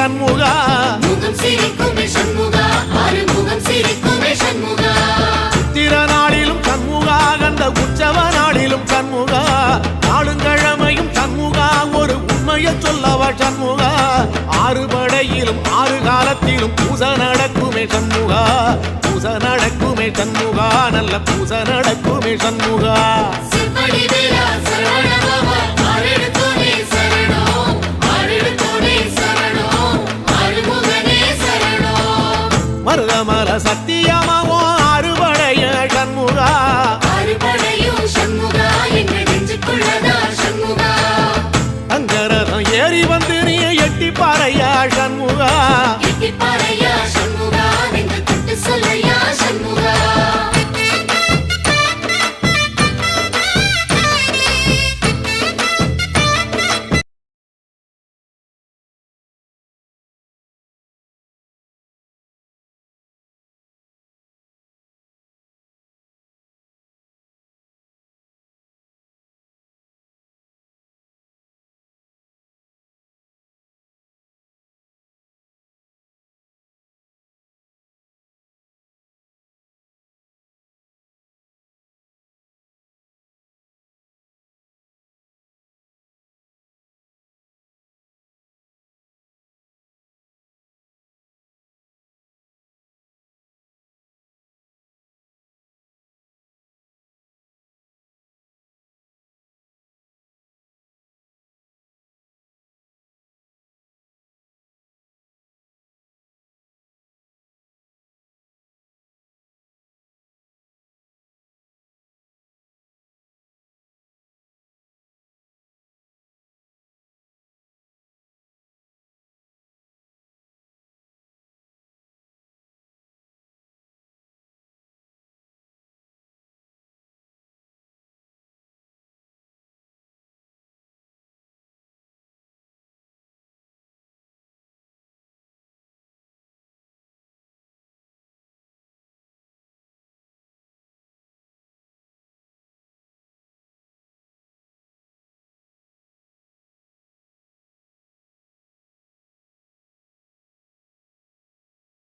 சண்முகா முகம் சிரிக்குமே சண்முகா ஆறுமுகம் சிரிக்குமே சண்முகா சித்திர நாளிலும் சண்முகா கந்த உற்சவ நாளிலும் சண்முகா நாளுங்கிழமையும் சண்முகா ஒரு உண்மையை சொல்லவா சண்முகா ஆறு படையிலும் ஆறு காலத்திலும் பூசை நடக்குமே சண்முகா பூசை நடக்குமே சண்முகா நல்ல பூசை நடக்குமே சண்முகா சிவடி வேலா சரவணபவா ஆரெடுத்தோனே சரணம் ஆரெடுத்தோனே சரணம் ஆறுமுகனே சரணம் மருதமல சத்தியமாவோ ஆறுபடைய சண்முகா ஆறுபடையும் சண்முகா எங்கள் நெஞ்சுக்குள்ளதா சண்முகா அங்கரதம் ஏறி வந்து